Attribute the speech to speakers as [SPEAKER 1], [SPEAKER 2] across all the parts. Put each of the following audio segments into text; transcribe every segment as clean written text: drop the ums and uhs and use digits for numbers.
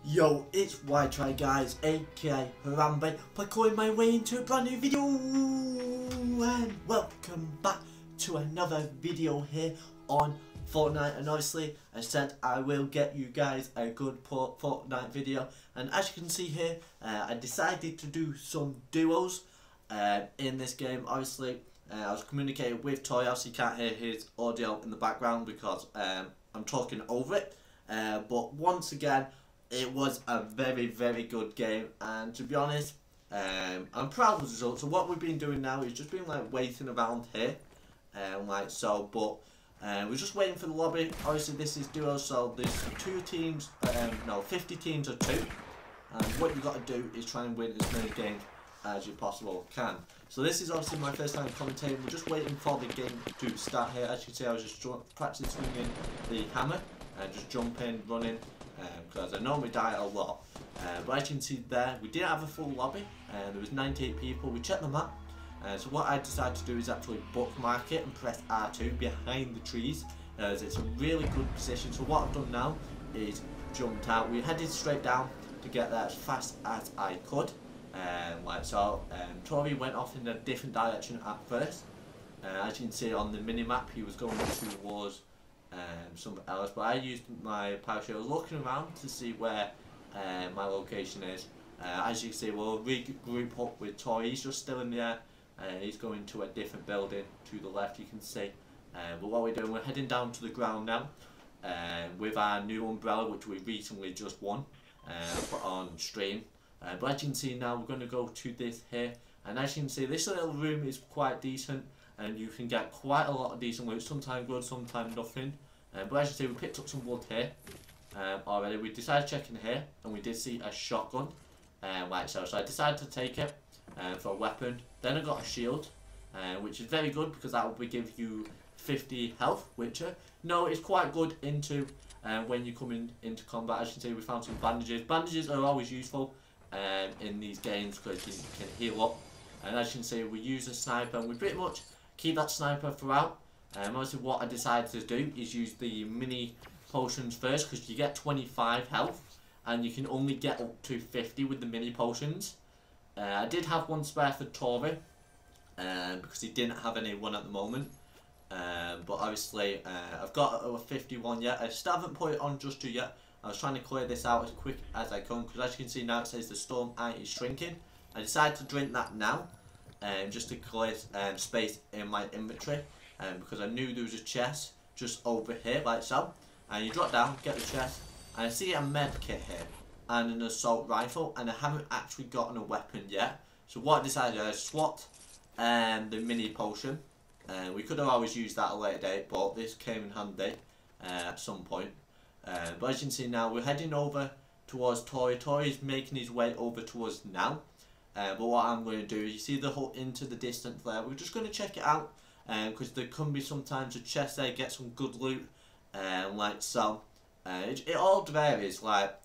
[SPEAKER 1] Yo, it's Ytry-guys, aka Harambe, calling my way into a brand new video, and welcome back to another video here on Fortnite. And obviously, I said I will get you guys a good Fortnite video, and as you can see here, I decided to do some duos in this game. Obviously, I was communicating with Toy. Obviously, you can't hear his audio in the background because I'm talking over it, but once again, it was a very good game, and to be honest, I'm proud of the result. So what we've been doing now is just been like waiting around here, but we're just waiting for the lobby. Obviously this is duo, so there's 2 teams, 50 teams of 2, and what you've got to do is try and win as many games as you possibly can. So this is obviously my first time commentating. We're just waiting for the game to start here. As you can see, I was just practicing swinging the hammer and just jumping, running, because I normally die a lot, but as you can see there, we didn't have a full lobby, and there was 98 people. We checked the map, so what I decided to do is actually bookmark it and press R2 behind the trees, as it's a really good position. So what I've done now is jumped out. We headed straight down to get there as fast as I could, Tori went off in a different direction at first. As you can see on the mini map, he was going towards somewhere else, but I used my parachute. I was looking around to see where my location is. As you can see, we'll regroup up with Tori. He's just still in the air. He's going to a different building to the left, you can see. But what we're doing, we're heading down to the ground now with our new umbrella, which we recently just won put on stream. But as you can see now, we're going to go to this here, and as you can see, this little room is quite decent, and you can get quite a lot of decent loot, sometimes good, sometimes nothing. But as you see, we picked up some wood here already. We decided checking here, and we did see a shotgun, so I decided to take it for a weapon. Then I got a shield, which is very good because that will give you 50 health, which is quite good into when you come into combat. As you can see, we found some bandages. Bandages are always useful in these games because you can heal up. And as you can see, we use a sniper, and we pretty much keep that sniper throughout. Obviously what I decided to do is use the mini potions first, because you get 25 health and you can only get up to 50 with the mini potions. I did have one spare for Tori because he didn't have anyone at the moment, but obviously I've got a 51 yet. I still haven't put it on just yet. I was trying to clear this out as quick as I can, because as you can see now, it says the storm eye is shrinking. I decided to drink that now, just to clear space in my inventory, because I knew there was a chest just over here, like so. And you drop down, get the chest, and I see a med kit here and an assault rifle, and I haven't actually gotten a weapon yet. So what I decided, I swapped the mini potion. We could have always used that at a later date, but this came in handy at some point. But as you can see now, we're heading over towards Tori. Tori's making his way over to us now. But what I'm going to do, you see the hut into the distance there, we're just going to check it out, because there can be sometimes a chest there, get some good loot, like so. It all varies. Like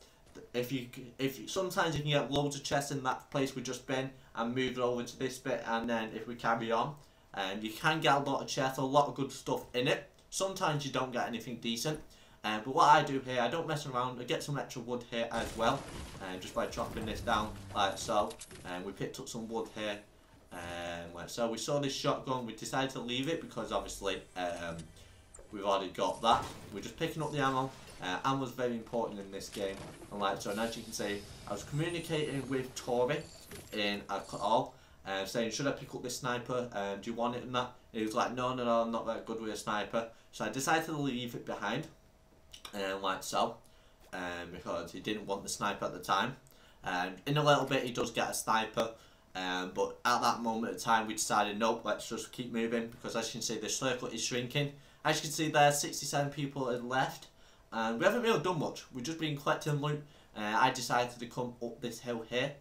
[SPEAKER 1] if sometimes you can get loads of chests in that place we just been and move it over to this bit, and then if we carry on, you can get a lot of chests, a lot of good stuff in it. Sometimes you don't get anything decent. But what I do here, I don't mess around. I get some extra wood here as well, just by chopping this down like so. We picked up some wood here, so we saw this shotgun. We decided to leave it because obviously we've already got that. We're just picking up the ammo. Ammo is very important in this game, and as you can see, I was communicating with Tori in a call, saying, should I pick up this sniper? Do you want it? And that he was like, no, I'm not that good with a sniper. So I decided to leave it behind. Because he didn't want the sniper at the time. In a little bit he does get a sniper, but at that moment in time we decided, nope, let's just keep moving, because as you can see, the circle is shrinking. As you can see there, 67 people had left, and we haven't really done much. We've just been collecting loot. I decided to come up this hill here,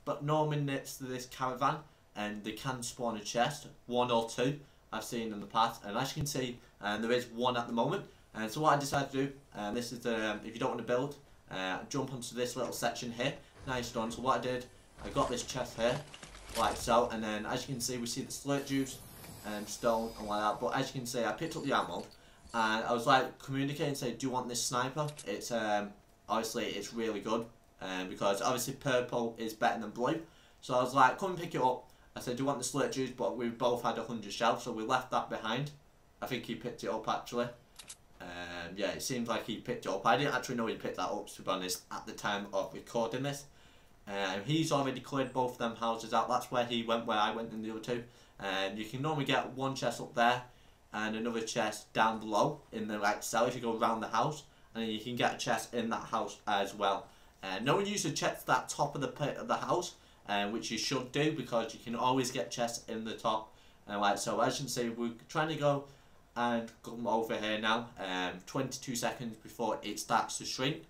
[SPEAKER 1] but normally next to this caravan, and they can spawn a chest, 1 or 2 I've seen in the past, and as you can see, there is 1 at the moment. So what I decided to do, this is if you don't want to build, jump onto this little section here. Nice done. So what I did, I got this chest here, like so, and then as you can see, we see the slurp juice and stone and like that. But as you can see, I picked up the ammo, and I was like communicating, say, do you want this sniper? It's obviously it's really good, because obviously purple is better than blue. So I was like, come and pick it up. I said, do you want the slurp juice? But we both had 100 shells, so we left that behind. I think he picked it up actually. Yeah, it seems like he picked it up. I didn't actually know he picked that up, to be honest, at the time of recording this. He's already cleared both of them houses out. That's where he went, where I went in the other two. You can normally get one chest up there and another chest down below in the right cell if you go around the house, and then you can get a chest in that house as well. No one usually checks that top of the house, which you should do, because you can always get chests in the top. So as you can see, we're trying to go and come over here now, 22 seconds before it starts to shrink,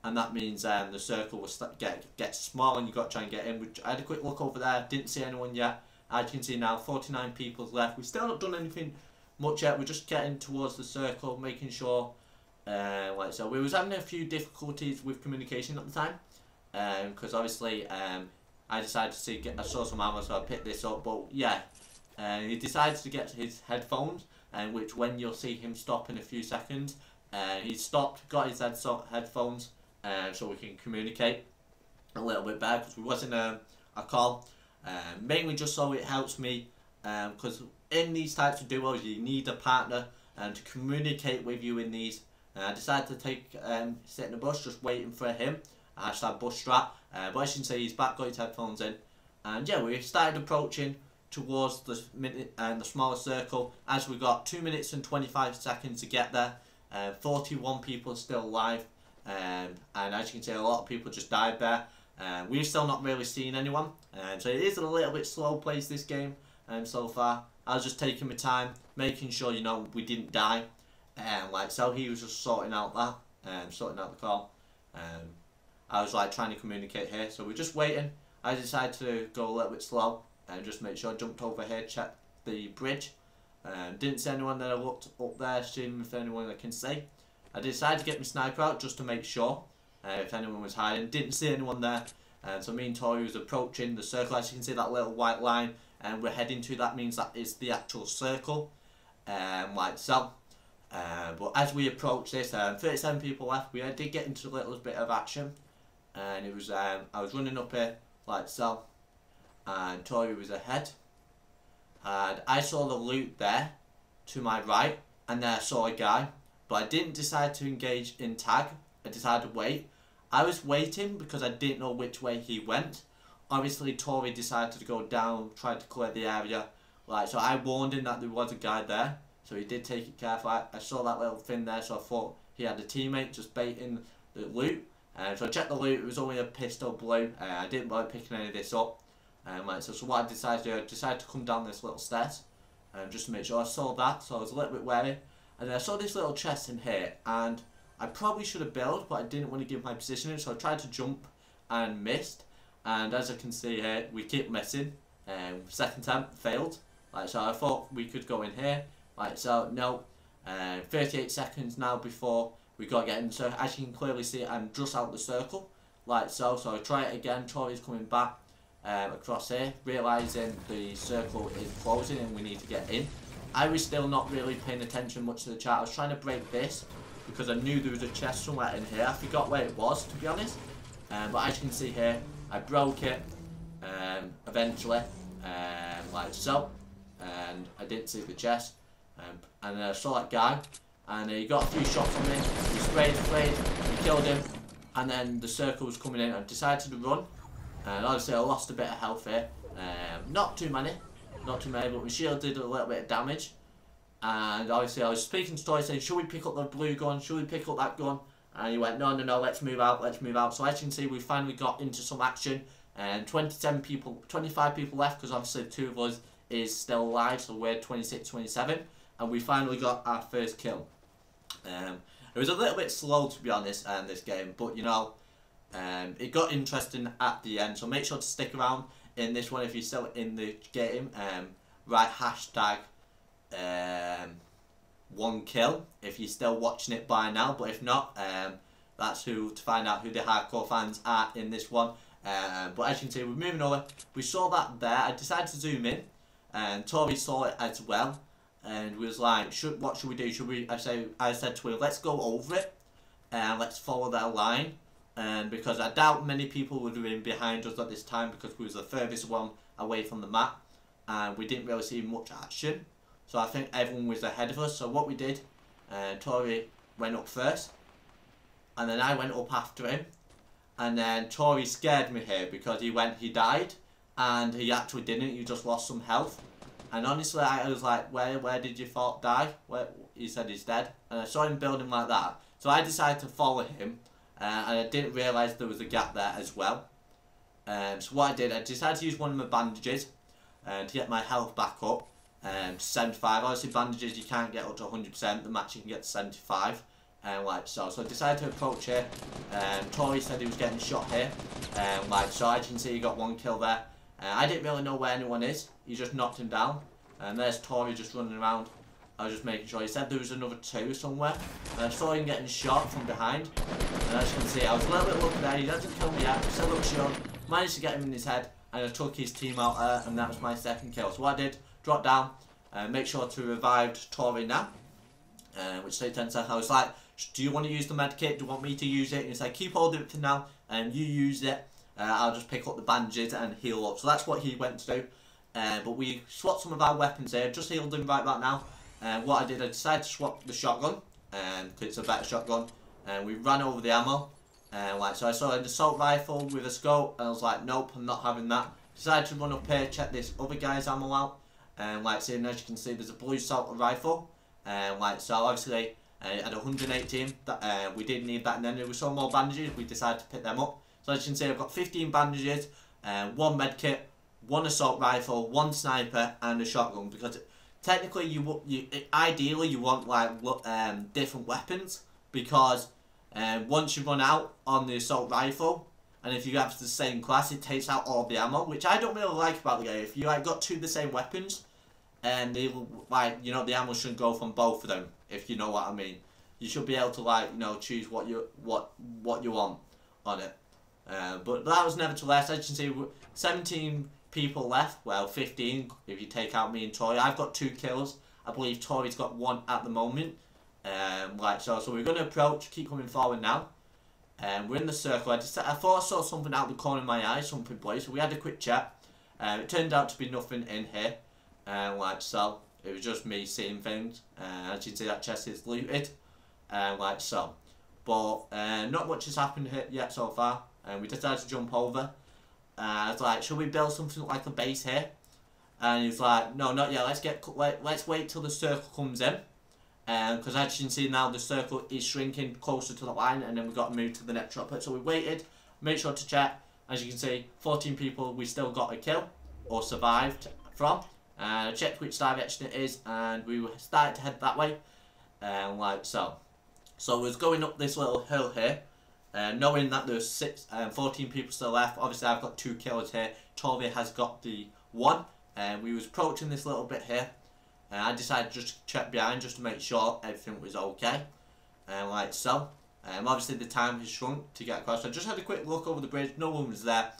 [SPEAKER 1] and that means the circle will get small and you've got to try and get in. Which I had a quick look over there, didn't see anyone yet. As you can see now, 49 people left. We've still not done anything much yet, we're just getting towards the circle, making sure. So we was having a few difficulties with communication at the time, because obviously I decided to I saw some ammo, so I picked this up. But yeah, he decided to get his headphones, which when you'll see him stop in a few seconds, he stopped, got his headphones, so we can communicate a little bit better, because we wasn't a call, mainly just so it helps me, because in these types of duos you need a partner to communicate with you in these. I decided to sit in the bush just waiting for him. Hashtag bush strat. But as you can see, he's back, got his headphones in, and yeah, we started approaching towards the smaller circle as we got 2 minutes and 25 seconds to get there. 41 people still alive, and as you can see, a lot of people just died there. We've still not really seen anyone, so it is a little bit slow paced, this game, so far. I was just taking my time, making sure, you know, we didn't die, so he was just sorting out that, sorting out the call. I was like trying to communicate here, so we're just waiting. I decided to go a little bit slow and just make sure I jumped over here, checked the bridge. Didn't see anyone there. I looked up there, seeing if anyone I can see. I decided to get my sniper out just to make sure if anyone was hiding. Didn't see anyone there. So me and Tori was approaching the circle. As you can see, that little white line, and we're heading to, that means that is the actual circle, like so. But as we approach this, 37 people left. We did get into a little bit of action, and it was I was running up here like so, and Tori was ahead, and I saw the loot there to my right, and there I saw a guy, but I didn't decide to engage in tag. I decided to wait. I was waiting because I didn't know which way he went. Obviously Tori decided to go down, tried to clear the area, so I warned him that there was a guy there, so he did take it careful. I saw that little thing there, so I thought he had a teammate just baiting the loot. So I checked the loot, it was only a pistol blue. I didn't bother picking any of this up. So what I decided to do, I decided to come down this little stairs, just to make sure. I saw that, so I was a little bit wary. And then I saw this little chest in here, and I probably should have built, but I didn't want to give my positioning, so I tried to jump and missed. And as I can see here, we keep missing. Second attempt failed. So I thought we could go in here. So no. 38 seconds now before we got to get in. So as you can clearly see, I'm just out the circle, so. So I try it again. Tori's coming back across here, realising the circle is closing and we need to get in. I was still not really paying attention much to the chat. I was trying to break this because I knew there was a chest somewhere in here. I forgot where it was, to be honest. But as you can see here, I broke it eventually, like so, and I didn't see the chest. And then I saw that guy, and he got a few shots on me. We sprayed, we killed him, and then the circle was coming in. I decided to run, and obviously I lost a bit of health here. Not too many, but my shield did a little bit of damage. And obviously I was speaking to Tori saying, should we pick up the blue gun, should we pick up that gun? And he went, no, let's move out. So as you can see, we finally got into some action, and 25 people left, because obviously 2 of us is still alive, so we're 26, 27. And we finally got our first kill. It was a little bit slow, to be honest, this game, but you know, it got interesting at the end. So make sure to stick around in this one if you're still in the game. Write hashtag 1 kill if you're still watching it by now, but if not, that's to find out who the hardcore fans are in this one. But as you can see, we're moving over. We saw that there. I decided to zoom in, and Tori saw it as well. And we was like, what should we do? I said to her, let's go over it. let's follow their line. Because I doubt many people would have been behind us at this time because we was the furthest one away from the map and we didn't really see much action. So I think everyone was ahead of us. So what we did, Tori went up first and then I went up after him, and then Tori scared me here because he died, and he actually didn't, he just lost some health. And honestly I was like, where did you die? He said he's dead, and I saw him building like that, so I decided to follow him. And I didn't realise there was a gap there as well. So what I did, I decided to use one of my bandages to get my health back up to 75. Obviously bandages you can't get up to 100%, the max you can get to 75. Like so. So I decided to approach here. Tori said he was getting shot here. Like so, as you can see, he got one kill there. I didn't really know where anyone is. He just knocked him down. And there's Tori just running around. I was just making sure. He said there was another two somewhere. And I saw him getting shot from behind. And as you can see, I was a little bit lucky there. He doesn't kill me yet. Still looks young. Managed to get him in his head. And I took his team out there. And that was my second kill. So what I did, drop down. Make sure to revive Tori now. Which takes 10 seconds. I was like, do you want to use the med kit? Do you want me to use it? And he's like, keep holding it for now. And you use it. I'll just pick up the bandages and heal up. So that's what he went to do. But we swapped some of our weapons here. Just healed him right back now. What I did, I decided to swap the shotgun, because it's a better shotgun, and we ran over the ammo, like so. I saw an assault rifle with a scope, and I was like, nope, I'm not having that. Decided to run up here, check this other guy's ammo out, and like seeing, as you can see, there's a blue assault rifle, like so. Obviously, at 118, that we didn't need that, and then there were some more bandages. We decided to pick them up. So as you can see, I've got 15 bandages, one med kit, one assault rifle, one sniper, and a shotgun, because technically, ideally you want like different weapons, because once you run out on the assault rifle, and if you have the same class, it takes out all the ammo, which I don't really like about the game. If you like got two of the same weapons, and they like the ammo shouldn't go from both of them, if you know what I mean. You should be able to choose what you want on it. But that was nevertheless, as you can see, 17 people left. Well, 15 if you take out me and Tori. I've got 2 kills. I believe Tori's got 1 at the moment. Like so we're going to approach, keep coming forward now. We're in the circle. I thought I saw something out the corner of my eye, something blue. So we had a quick chat. It turned out to be nothing in here. Like so, it was just me seeing things. As you can see, that chest is looted. Like so, but not much has happened here yet so far. We decided to jump over. I was like, should we build something like a base here? And he's like, no, not yet. Let's wait till the circle comes in. Because as you can see now, the circle is shrinking closer to the line, and then we've got to move to the next droplet. So we waited. Make sure to check. As you can see, 14 people. We still got a kill or survived from. Checked which direction it is, and we started to head that way. Like so. So we was going up this little hill here. Knowing that there's 14 people still left. Obviously I've got 2 kills here. Tori has got the 1. We was approaching this little bit here. I decided just to check behind just to make sure everything was okay. Like so. Obviously the time has shrunk to get across. So I just had a quick look over the bridge. No one was there.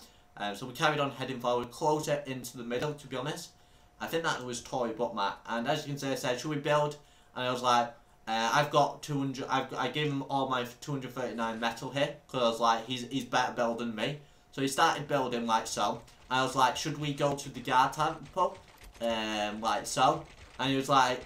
[SPEAKER 1] So we carried on heading forward, closer into the middle, to be honest. I think that was Tori Buttmat. And as you can see, I said, should we build? And I was like, I've got 200. I gave him all my 239 metal here because I was like, he's better build than me. So he started building like so. And I was like, should we go to the guard temple? Like so. And he was like,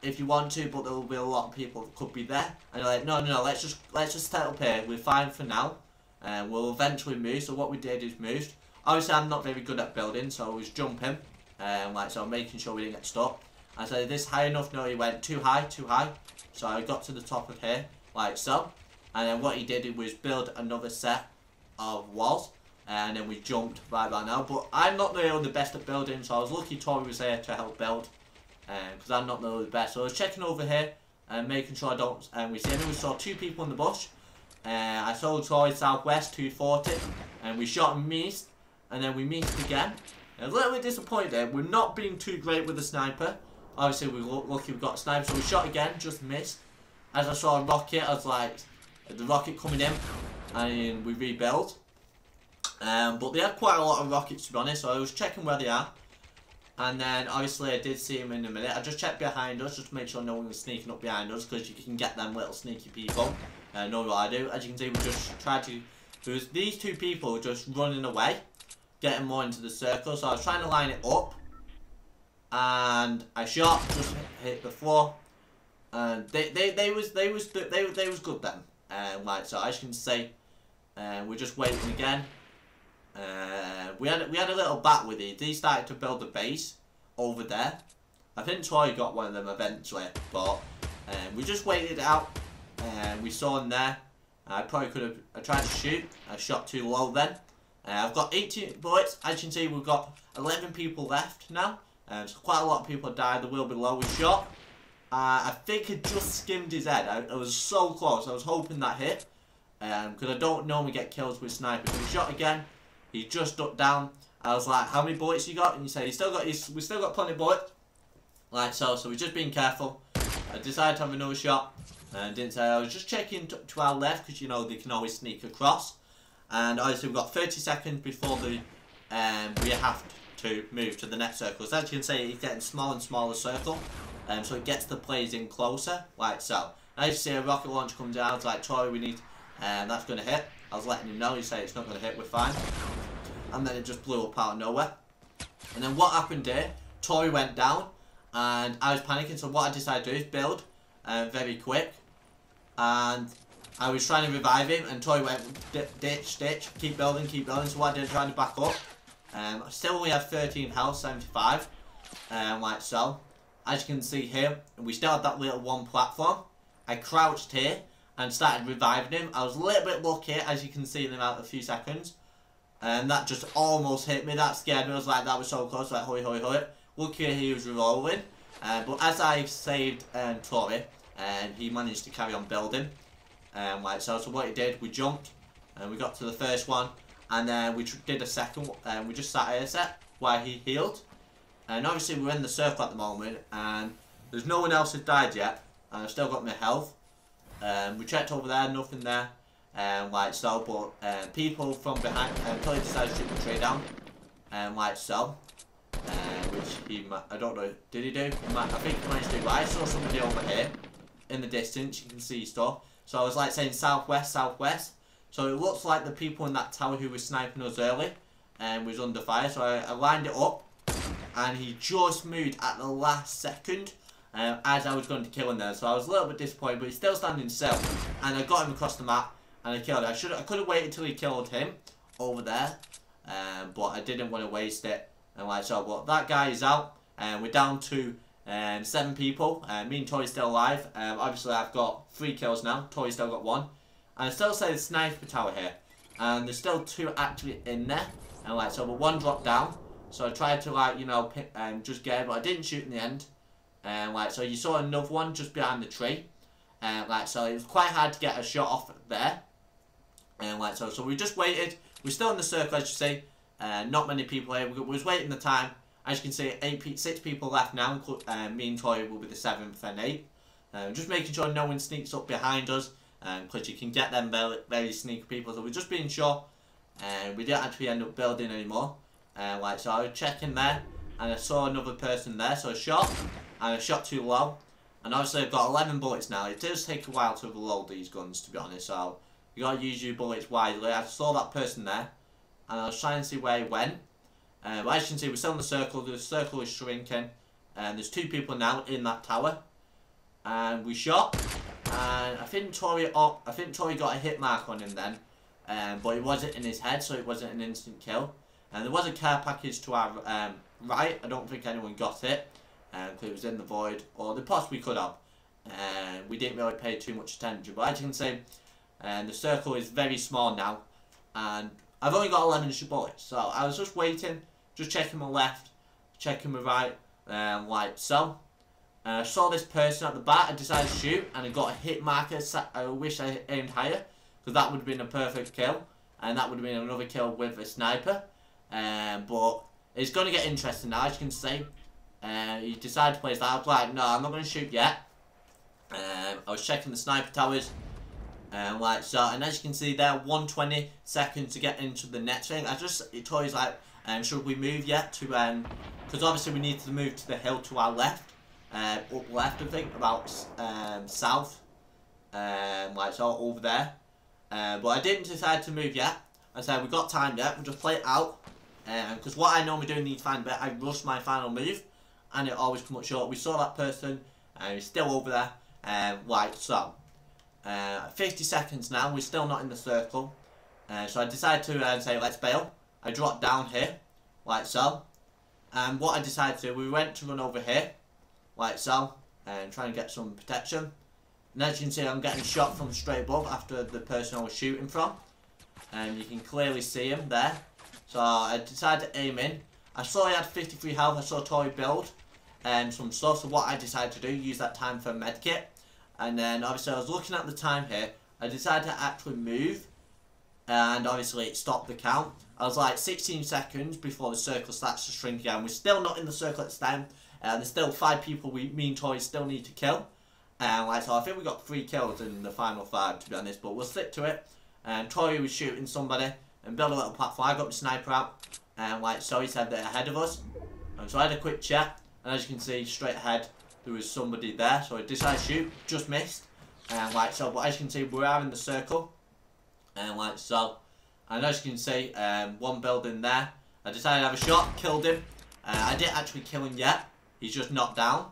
[SPEAKER 1] if you want to, but there will be a lot of people that could be there. And you're like, no, let's just stay up here. We're fine for now. We'll eventually move. So what we did is moved. Obviously, I'm not very good at building, so I was jumping. Like so, making sure we didn't get stuck. I said, this high enough? No, he went too high. So I got to the top of here, like so. And then what he did was build another set of walls. And then we jumped right by now. But I'm not really the best at building, so I was lucky Tori was there to help build. Because I'm not really the best. So I was checking over here and making sure I don't. And we saw 2 people in the bush. I saw Tori southwest 240. And we shot and missed. And then we missed again. I was a little bit disappointed there. We're not being too great with the sniper. Obviously, we're lucky we got a sniper, so we shot again, just missed. As I saw a rocket, I was like, the rocket coming in, and we rebuild. But they had quite a lot of rockets, to be honest, so I was checking where they are. And then, obviously, I did see them in a minute. I just checked behind us, just to make sure no one was sneaking up behind us, because you can get them little sneaky people. know what I do. As you can see, we just tried to. There was these two people just running away, getting more into the circle. So I was trying to line it up, and I shot, just hit the floor, and they was good then. Like so, as you can see, we're just waiting again. We had a little bat with it. He started to build a base over there. I think Troy got one of them eventually, but we just waited it out. We saw him there. I probably could have. I tried to shoot. I shot too low then. I've got 18 bullets. As you can see, we've got 11 people left now. So quite a lot of people died. The will below we shot. I think it just skimmed his head. I was so close. I was hoping that hit. Because I don't normally get kills with snipers. So we shot again. He just ducked down. I was like, "How many bullets you got?" And he said, "We still got plenty of bullets." Like so. So we're just being careful. I decided to have another shot. And didn't say I was just checking to our left because you know they can always sneak across. And obviously we've got 30 seconds before the we have to move to the next circle. So as you can see, it's getting smaller and smaller circle. So it gets the players in closer, like so. As you see, a rocket launch comes down. It's like, "Troy, we need that's going to hit." I was letting him know. He said it's not going to hit. We're fine. And then it just blew up out of nowhere. And then what happened there? Troy went down, and I was panicking. So what I decided to do is build very quick. And I was trying to revive him, and Troy went ditch, keep building. So what I did, trying to back up. I still only have 13 health, 75, like so. As you can see here, we still had that little one platform. I crouched here and started reviving him. I was a little bit lucky, as you can see in about a few seconds, and that just almost hit me. That scared me. I was like, that was so close, like hoy hoy hoy. Lucky he was rolling, but as I saved Troy, he managed to carry on building, like so. So what he did, we jumped, and we got to the first one, and then we did a second. We just sat here a set while he healed, and obviously we're in the circle at the moment, and there's no one else has died yet, and I've still got my health. We checked over there, nothing there, like so. But people from behind probably decided to shoot the tree down, like so. Which I don't know, did he do? I think he managed to do, but I saw somebody over here. In the distance, you can see stuff. So I was like saying southwest. So it looks like the people in that tower who were sniping us early was under fire. So I lined it up, and he just moved at the last second as I was going to kill him there. So I was a little bit disappointed, but he's still standing still. And I got him across the map, and I killed him. I could have waited till he killed him over there, but I didn't want to waste it. And like so, but that guy is out, and we're down to 7 people. Me and Toy's still alive. Obviously I've got 3 kills now. Toy's still got 1. And I still say the sniper tower here. And there's still 2 actually in there. And like so, but 1 dropped down. So I tried to like, you know, pick, just get it, but I didn't shoot in the end. Like so, you saw another one just behind the tree. Like so, it was quite hard to get a shot off there. Like so, we just waited. We're still in the circle, as you see. Not many people here. We was waiting the time. As you can see, 6 people left now. Me and Toy will be the 7th and 8th. Just making sure no one sneaks up behind us, because you can get them very sneaky people. So we're just being sure. We didn't actually end up building anymore. Like so, I was checking there, and I saw another person there. So I shot, and I shot too low. And obviously I've got 11 bullets now. It does take a while to reload these guns, to be honest. So you gotta use your bullets wisely. I saw that person there, and I was trying to see where he went. But as you can see, we're still in the circle. The circle is shrinking, and there's 2 people now in that tower. And we shot, and I think Tory got a hit mark on him then, but it wasn't in his head, so it wasn't an instant kill. And there was a care package to our right. I don't think anyone got it, because it was in the void, or they possibly could have. We didn't really pay too much attention. But as you can see, the circle is very small now, and I've only got 11 bullets, so I was just waiting. Just checking my left, checking my right, like so. And I saw this person at the back. I decided to shoot, and I got a hit marker. I wish I aimed higher, because that would have been a perfect kill, and that would have been another kill with a sniper. But it's going to get interesting now, as you can see. He decided to place that. I was like, no, I'm not going to shoot yet. I was checking the sniper towers, like so. And as you can see there, 120 seconds to get into the next thing. It always like, should we move yet to because obviously we need to move to the hill to our left, up left I think, about south, like so over there. But I didn't decide to move yet. I said we've got time yet, we'll just play it out. Because what I normally do in these final bit, I rush my final move, and it always comes up short. We saw that person, and he's still over there, like so. 50 seconds now, we're still not in the circle. So I decided to say let's bail. I dropped down here, like so. And what I decided to do, we went to run over here, like so, and try and get some protection. And as you can see, I'm getting shot from straight above after the person I was shooting from. And you can clearly see him there. So I decided to aim in. I saw he had 53 health, I saw Tori build some stuff. So what I decided to do, use that time for a medkit. And then obviously I was looking at the time here. I decided to actually move. And obviously it stopped the count. I was like 16 seconds before the circle starts to shrink again. We're still not in the circle at this time. There's still 5 people me and Tori still need to kill. Like so I think we got 3 kills in the final 5 to be honest. But we'll stick to it. Tori was shooting somebody and build a little platform. I got my sniper out. Like so he said they're ahead of us. And so I had a quick check. And as you can see straight ahead there was somebody there. So I decided to shoot. Just missed. Like so. But as you can see we are in the circle. Like so. And as you can see, one building there. I decided to have a shot, killed him. I didn't actually kill him yet. He's just knocked down.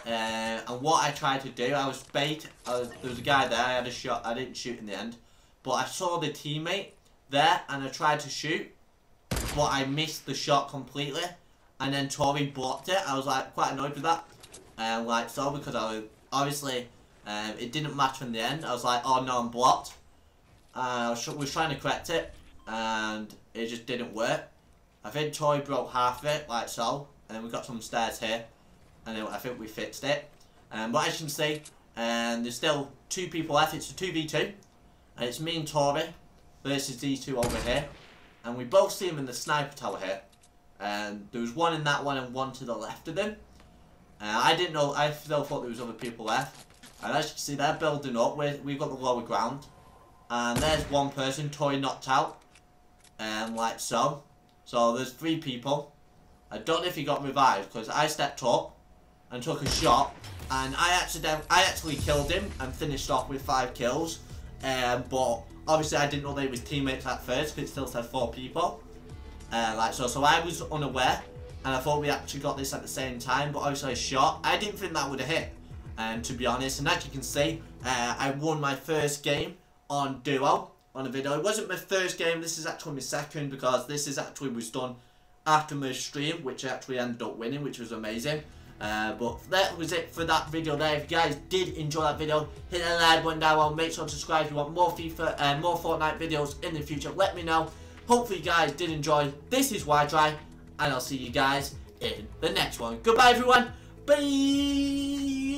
[SPEAKER 1] And what I tried to do, I was bait. There was a guy there, I had a shot. I didn't shoot in the end. But I saw the teammate there and I tried to shoot. But I missed the shot completely. And then Tori blocked it. I was like quite annoyed with that. Like so, because I was, obviously, it didn't matter in the end. I was like, oh no, I'm blocked. I was trying to correct it, and it just didn't work. I think Tori broke half of it, like so, and then we got some stairs here, and then I think we fixed it. But as you can see, there's still 2 people left. It's a 2v2, and it's me and Tori versus these 2 over here, and we both see them in the sniper tower here. And there was one in that one and one to the left of them. I didn't know. I still thought there was other people left, and as you can see, they're building up. We've got the lower ground. And there's one person, Tori knocked out, like so. So there's 3 people. I don't know if he got revived because I stepped up and took a shot, and I actually killed him and finished off with 5 kills. But obviously I didn't know they was teammates at first because it still said 4 people. Like so. So I was unaware, and I thought we actually got this at the same time. But obviously I shot. I didn't think that would have hit, to be honest. And as you can see, I won my first game on duo on a video. It wasn't my first game, this is actually my second, because this is actually was done after my stream, which I actually ended up winning, which was amazing. But that was it for that video there. If you guys did enjoy that video, hit that like button down below, make sure to subscribe if you want more FIFA and more Fortnite videos in the future. Let me know. Hopefully you guys did enjoy. This is Ytry, and I'll see you guys in the next one. Goodbye everyone. Bye.